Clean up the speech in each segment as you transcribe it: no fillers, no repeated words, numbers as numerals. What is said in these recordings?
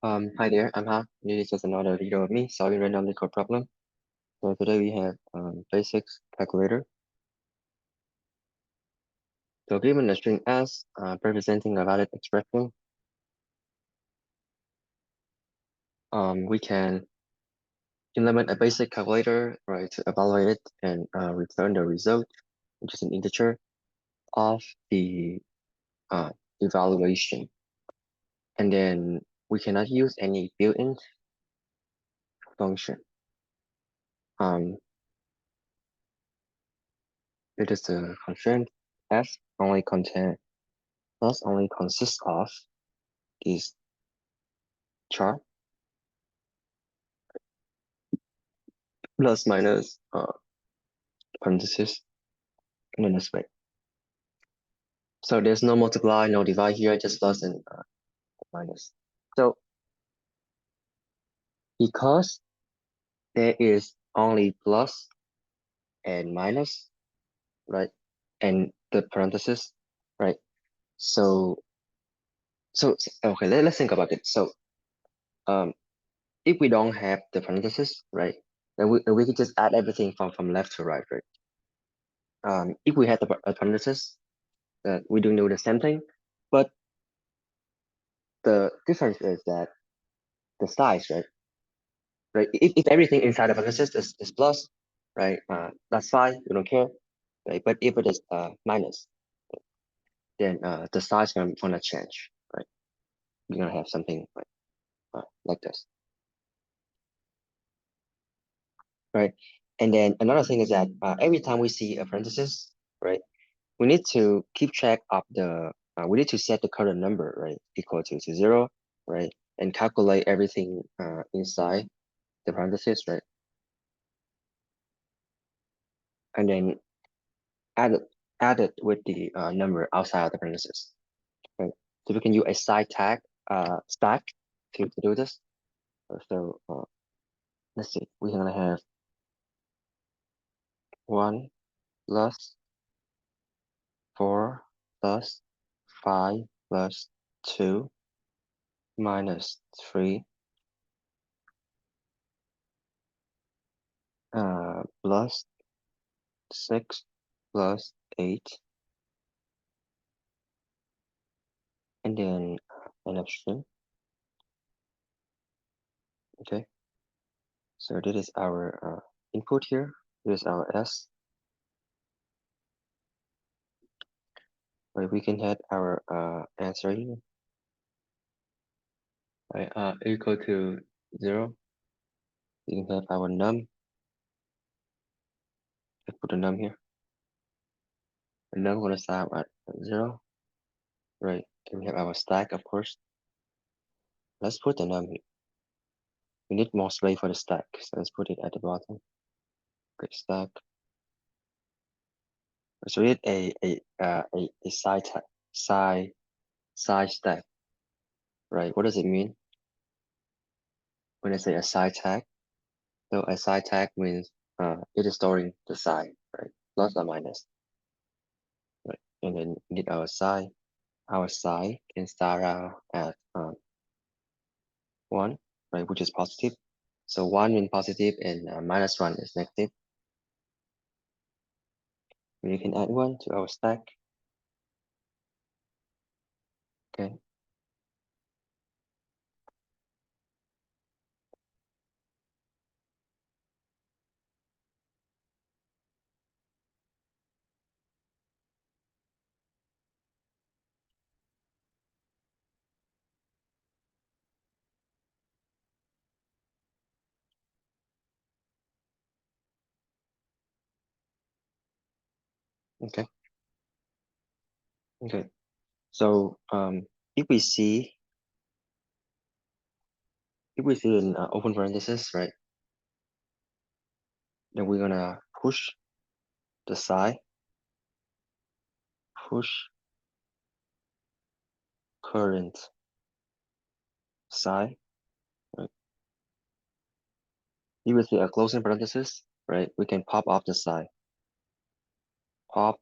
Hi there, I'm Ha. This is just another video of me solving randomly code problem. So today we have basics calculator. So given a string S representing a valid expression, we can implement a basic calculator, right, to evaluate it and return the result, which is an integer of the uh, evaluation. And then we cannot use any built-in function. It is a constraint S only consists of this char plus minus parentheses and then this way. So there's no multiply, no divide here, just plus and minus. So because there is only plus and minus, right, and the parentheses, right? So okay, let's think about it. So if we don't have the parentheses, right, then we could just add everything from left to right, right? If we had the parentheses, we do know the same thing, but the difference is that the size, right? Right? If everything inside the parentheses is plus, right? That's fine. We don't care, right? But if it is minus, then the size gonna change, right? You're gonna have something like this, right? And then another thing is that every time we see a parenthesis, right, we need to keep track of the we need to set the current number, right, equal to 0, right, and calculate everything inside the parentheses, right, and then add it add it with the number outside of the parentheses. Right. So we can use a side tag stack to do this. So let's see, we're gonna have 1 plus 4 plus 5 plus 2 minus 3 plus 6 plus 8, and then an option. Okay, so this is our input here. This is our S. Right, we can have our answer here. Right, equal to 0. We can have our num. Let's put a num here. And num gonna start at 0. Right, and we have our stack, of course. Let's put the num here. We need more space for the stack, so let's put it at the bottom. Okay, stack. So we need a side stack, right? What does it mean when I say a side tag? So a side tag means it is storing the side, right? Plus or minus, right? And then we need our side. Our side can start out at 1, right, which is positive. So 1 means positive and -1 is negative. We can add 1 to our stack. Okay. Okay. Okay. So if we see in open parenthesis, right, then we're gonna push the side, push current side, right? If we see a closing parenthesis, right, we can pop off the side, pop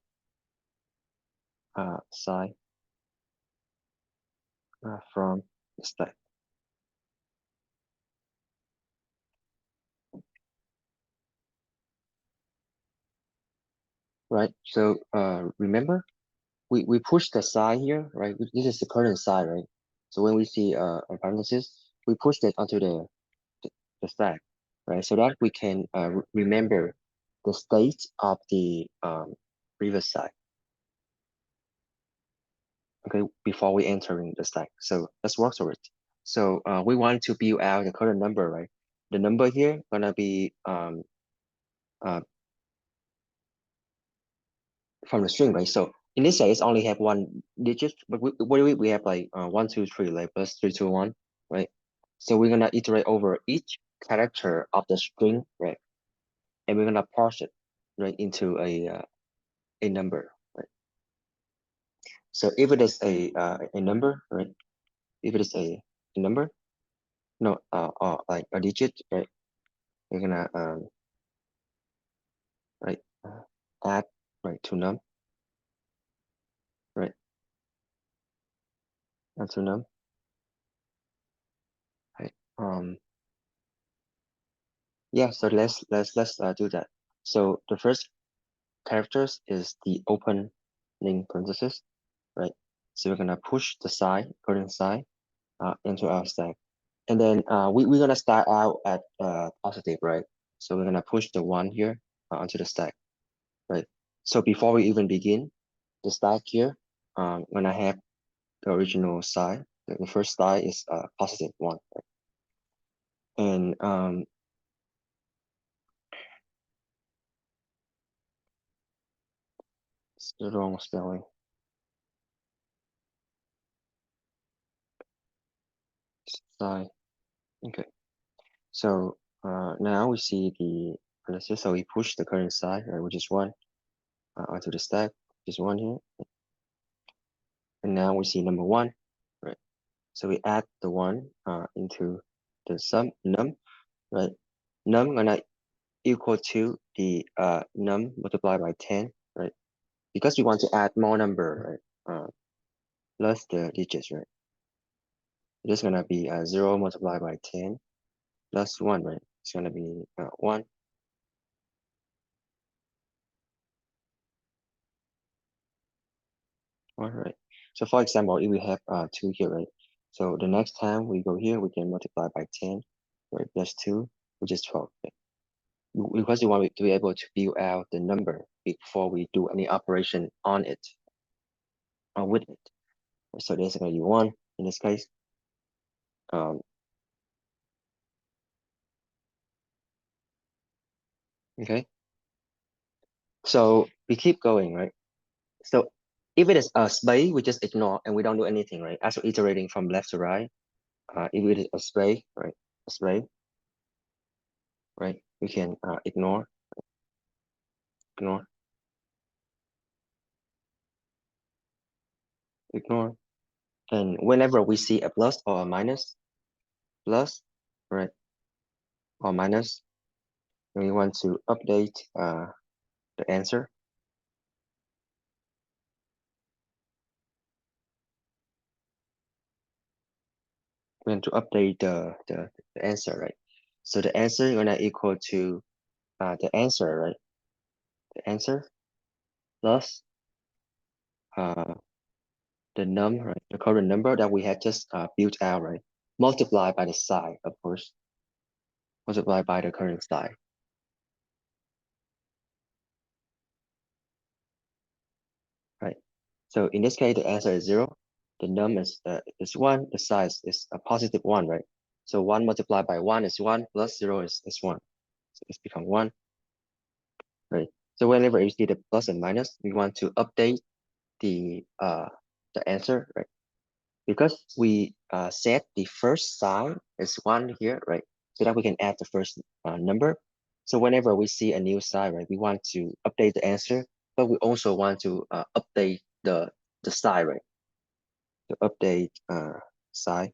side from the stack. right? So remember we push the side here, right? This is the current side, right? So when we see a parenthesis, we push that onto the stack, right? So that we can remember the state of the previous side, okay, before we entering the stack. So let's work through it. So we want to build out the current number, right? The number here gonna be uh, from the string, right? So in this case, only have one digit, but we have like 1, 2, 3, like plus 3, 2, 1, right? So we're gonna iterate over each character of the string, right? And we're gonna parse it, right, into a number, right? So if it is a number, right? If it is a number, no, like a digit, right? We're gonna right add right to num, right? Add to num, right? Yeah. So let's do that. So the first characters is the opening parenthesis, right? So we're gonna push the side, current side, into our stack. And then we're gonna start out at positive, right? So we're gonna push the 1 here onto the stack, right? So before we even begin the stack here, when I have the original side, the first side is positive 1, right? And it's the wrong spelling. Side. Okay. So now we see the analysis. So we push the current side, right, which is 1, onto the stack, which is 1 here. And now we see number 1, right? So we add the 1 into the sum num, right? Num gonna equal to the num multiplied by 10, right? Because we want to add more number, right? Plus the digits, right? It's gonna be 0 multiplied by 10 plus 1, right? It's gonna be 1. All right. So for example, if we have 2 here, right? So the next time we go here, we can multiply by 10, right? Plus 2, which is 12. Right? Because we want to be able to build out the number before we do any operation on it or with it. So there's going to be 1 in this case. Okay. So we keep going, right? So if it is a space, we just ignore and we don't do anything, right? As we're iterating from left to right, if it is a space, right? A space, right? We can ignore, ignore, ignore. And whenever we see a plus or a minus, plus, right, or minus, we want to update the answer. We want to update the answer, right? So the answer is gonna equal to the answer, right? The answer plus the num, right? The current number that we had just built out, right? Multiplied by the side, of course. Multiplied by the current side, right? So in this case, the answer is 0. The num is 1. The size is a positive 1, right? So 1 multiplied by 1 is 1, plus 0 is 1. So it's become 1, right? So whenever you see the plus and minus, we want to update the answer, right? Because we set the first sign as 1 here, right? So that we can add the first number. So whenever we see a new sign, right, we want to update the answer, but we also want to update the sign, right? To update sign.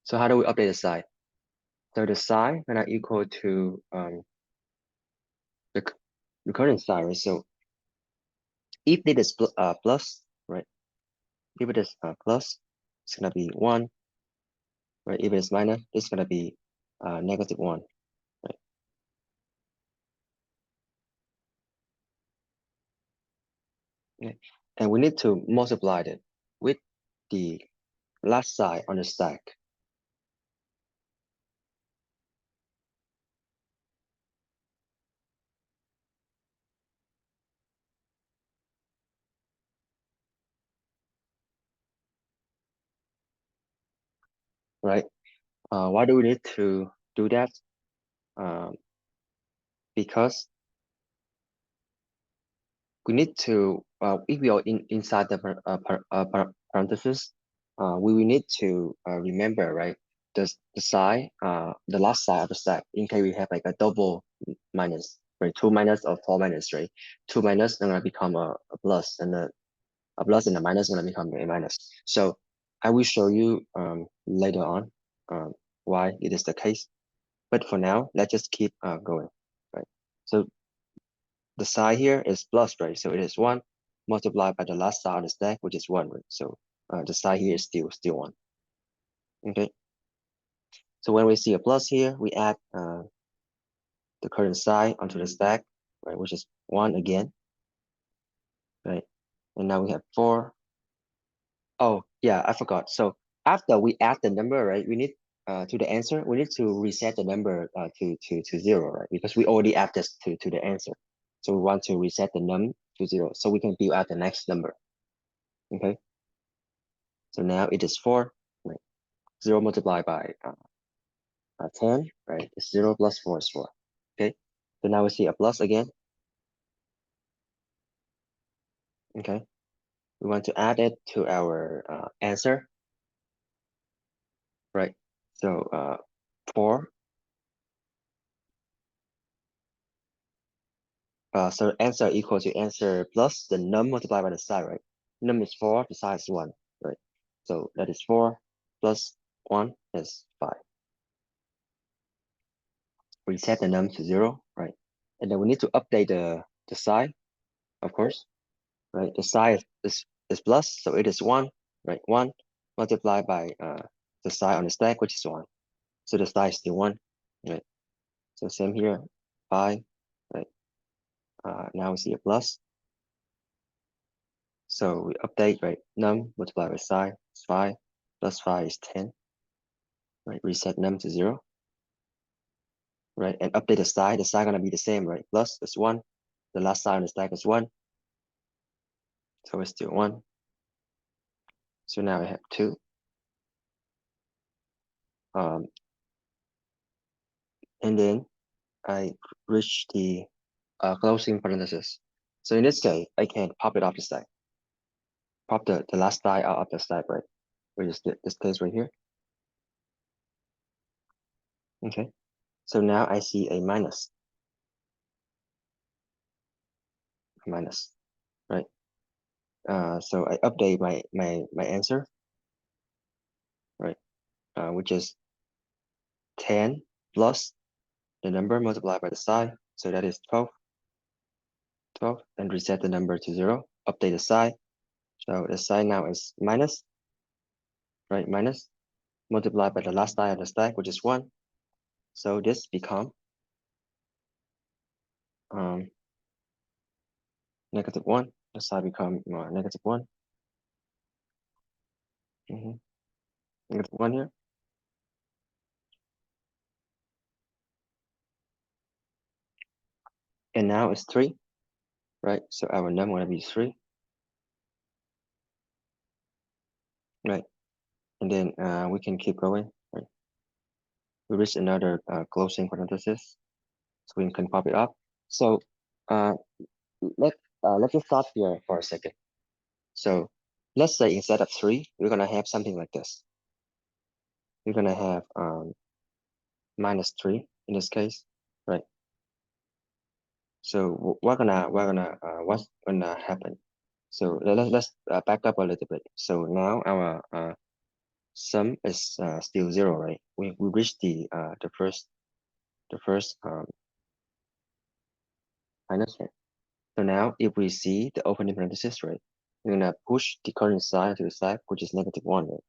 So how do we update the sign? So the sign gonna equal to the, the current sign, right? So if it is plus, right? If it is plus, it's gonna be 1, right? If it is minus, it's gonna be -1, right? Okay. And we need to multiply it with the last side on the stack. Right? Why do we need to do that? Um, because we need to, if we are inside the parentheses, we will need to remember, right? The side, the last side of the stack, in case we have like a double minus, right? Two minus or four minus, right? Two minus gonna become a plus, and a plus and a minus gonna become a minus. So I will show you later on why it is the case. But for now, let's just keep going, right? So the side here is plus, right? So it is 1 multiplied by the last side of the stack, which is 1, right? So the side here is still 1. Okay. So when we see a plus here, we add the current side onto the stack, right? Which is 1 again, right? And now we have 4. Oh, yeah, I forgot. So after we add the number, right, we need to the answer, we need to reset the number to 0, right? Because we already add this to the answer. So we want to reset the num to 0 so we can build out the next number. Okay. So now it is 4, right? 0 multiplied by 10, right? It's 0 plus 4 is 4. Okay. So now we see a plus again. Okay. We want to add it to our answer, right? So 4. So answer equal to answer plus the num multiplied by the side, right? Num is 4, the side is 1, right? So that is 4 plus 1 is 5. Reset the num to 0, right? And then we need to update the side, of course, right? The side is plus, so it is 1, right? 1 multiplied by the side on the stack, which is 1. So the side is still 1, right? So same here, 5, right? Now we see a plus. So we update, right? Num multiplied by side is 5, plus 5 is 10, right? Reset num to 0, right? And update the side gonna be the same, right? Plus is 1, the last side on the stack is 1, so it's still 1. So now I have 2. Um, and then I reach the closing parenthesis. So in this case, I can pop it off the stack, pop the last side out of the stack, right? Which is this case right here. Okay. So now I see a minus, right? So I update my answer, right? Which is 10 plus the number multiplied by the side. So that is 12, and reset the number to 0, update the side. So the side now is minus, right? Minus multiplied by the last side of the stack, which is 1. So this become um, -1. The side become -1. -1 here. And now it's 3, right? So our num will be 3, right? And then we can keep going, right? We reach another closing parenthesis, so we can pop it up. So uh, let's just stop here for a second. So let's say instead of 3, we're gonna have something like this. We're gonna have -3 in this case, right? So what's gonna happen? So let's back up a little bit. So now our sum is still 0, right? We reached the first minus, right? So now if we see the opening parenthesis, right, we're gonna push the current sign to the side, which is -1, right?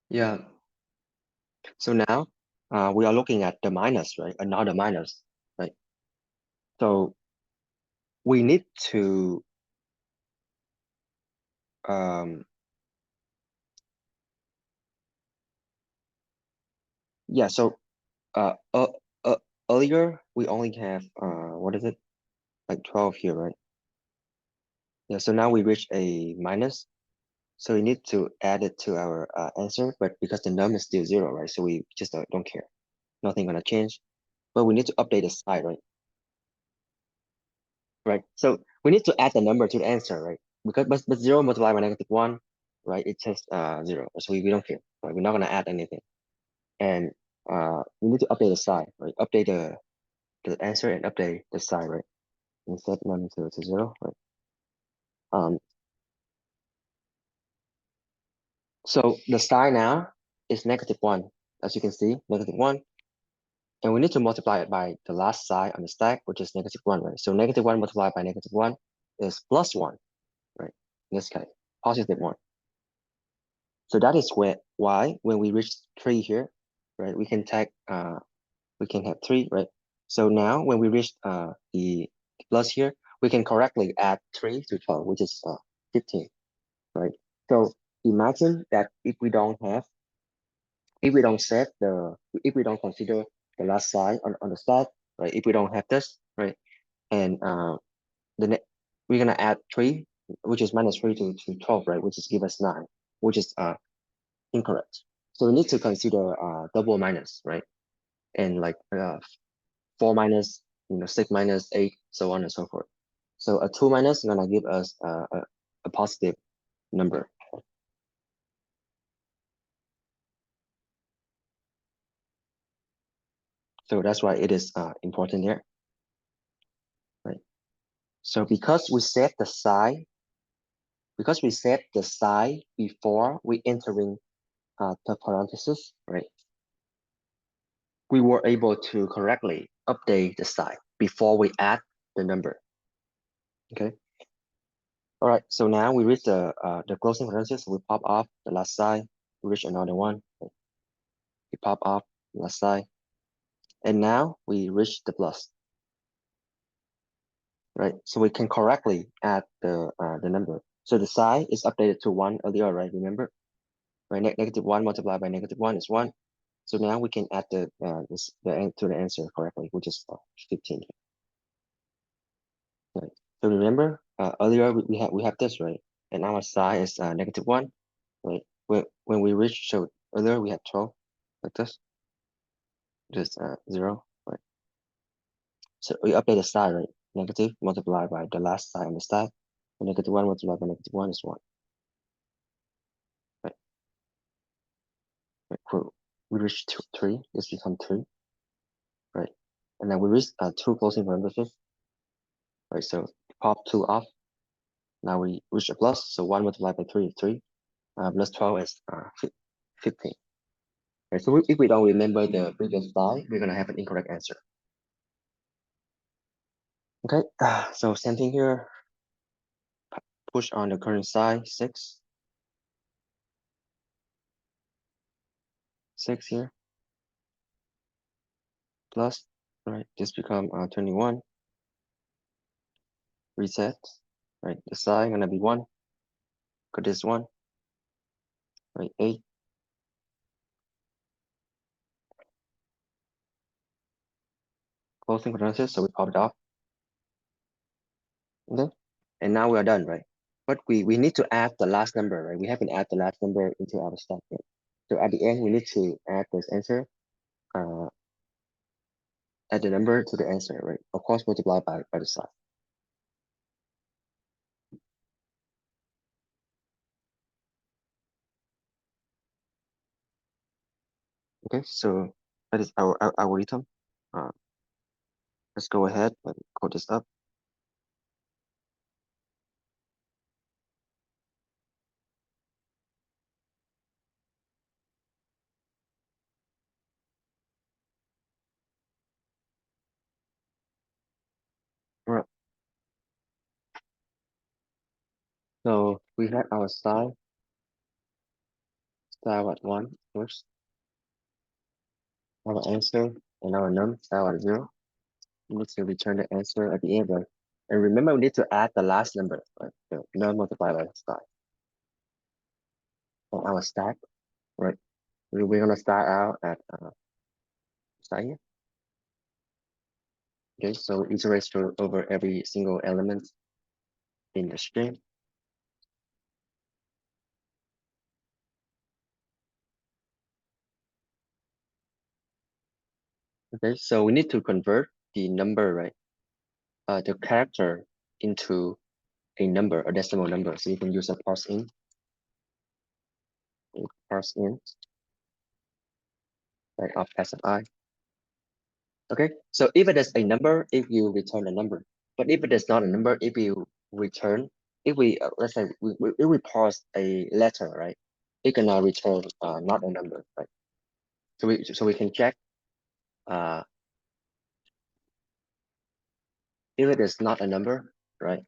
Yeah. So now we are looking at the minus, right? Another minus, right? So we need to um yeah, so uh, uh, uh earlier we only have what is it? Like 12 here, right? Yeah, so now we reach a minus. So we need to add it to our answer, but because the num is still zero, right? So we just don't care. Nothing gonna change. But we need to update the sign, right? Right. So we need to add the number to the answer, right? Because but zero multiplied by negative one, right? It's just zero. So we don't care. Right? We're not gonna add anything. And we need to update the sign, right? Update the answer and update the sign, right? Instead one to zero, right? Um so the sign now is negative one, as you can see, negative one. And we need to multiply it by the last side on the stack, which is negative one, right? So negative one multiplied by negative one is plus one, right? In this case, positive one. So that is why when we reach three here, right, we can have three, right? So now when we reach the plus here, we can correctly add 3 to 12, which is 15, right? So imagine that if we don't set if we don't consider the last side on the stack, right? If we don't have this, right? And the ne we're gonna add 3, which is minus 3 to 12, right? Which is give us 9, which is incorrect. So we need to consider double minus, right? And like 4 minus, 6 minus 8, so on and so forth. So a 2 minus is gonna give us a positive number. So that's why it is important here, right? So because we set the sign before we entering the parentheses, right? We were able to correctly update the sign before we add the number. Okay. All right. So now we reach the closing parenthesis. We pop off the last side. We reach another one. We pop off the last side, and now we reach the plus. Right. So we can correctly add the number. So the sign is updated to one earlier, right? Remember, right? Negative one multiplied by negative one is one. So now we can add to the answer correctly, which is 15. Right. So remember, earlier we have this, right? And our sign is negative one, right? When we reach, so earlier we had 12, like this, just zero, right? So we update the sign, right? Negative multiplied by the last sign on the stack. And negative one multiplied by negative one is one, right? Right. Cool. We reach three, this become three, right? And then we reach two closing parentheses, right? So pop two off. Now we reach a plus, so one multiplied by three is three. Plus 12 is 15. Right, so if we don't remember the previous slide, we're gonna have an incorrect answer. Okay, so same thing here. Push on the current side, 6. 6 here, plus, right, this become 21. Reset, right, the side gonna be 1. Got this 1, right, 8. Closing parenthesis, so we pop it off. Okay, and now we are done, right? But we need to add the last number, right? We haven't add the last number into our stack yet. So at the end, we need to add this answer, uh, add the number to the answer, right? Of course, multiply by the side. Okay, so that is our algorithm. Uh, let's go ahead and code this up. All right. So we have our style. style at 1 first. Our answer and our num style at 0. We need to return the answer at the end, right? And remember, we need to add the last number, right? So num multiplied by style. And our stack, right? We're gonna start out at start here. Okay, so iterate through over every single element in the string. Okay, so we need to convert the number, right? The character into a number, a decimal number. So you can use a parse in, right, of SFI. Okay, so if it is a number, if you return a number, but if it is not a number, if you return, if we let's say if we parse a letter, right, it cannot return not a number, right? So we can check if it is not a number, right?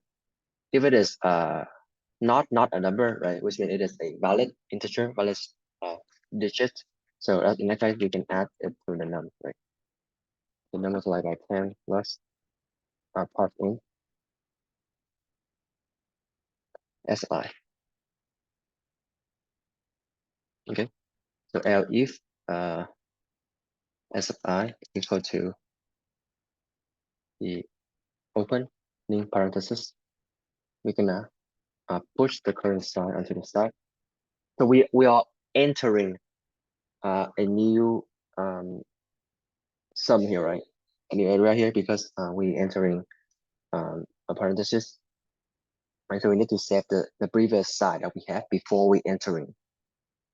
If it is not a number, right, which means it is a valid integer, valid digit. So in that case, we can add it to the num, right? The num is like by 10 plus parse in SI. Okay, so L if SI equal to the opening parenthesis, we can push the current sign onto the side. So we are entering a new sum here, right? A new area here because we entering a parenthesis. Right, so we need to save the previous side that we have before we entering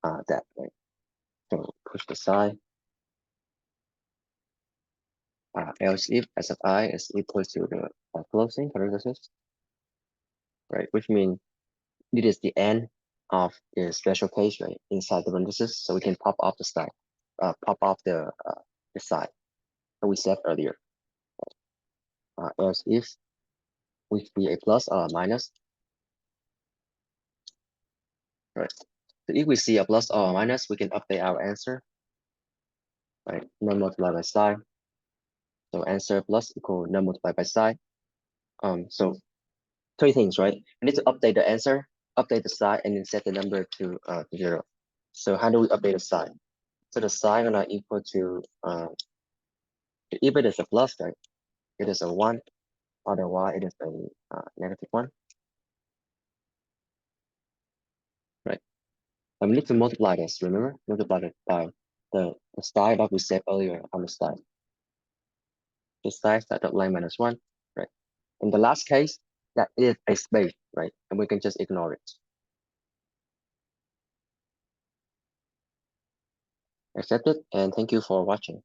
that, right? So push the side. Else if SFI is equal to the closing parenthesis, right? Which means it is the end of the special case, right? Inside the parenthesis, so we can pop off the side, pop off the side that we said earlier. Else if we see a plus or a minus, right? So if we see a plus or a minus, we can update our answer, right? Num multiplied by side. So answer plus equal num multiplied by side. So three things, right? We need to update the answer, update the side, and then set the number to 0. So how do we update the side? So the side gonna equal to if it is a plus, right? It is a 1, otherwise it is a negative 1, right? And we need to multiply this, remember? Multiply it by the side that we said earlier on the side. The side started line minus 1, right? In the last case, that is a space, right? And we can just ignore it. Accept it, and thank you for watching.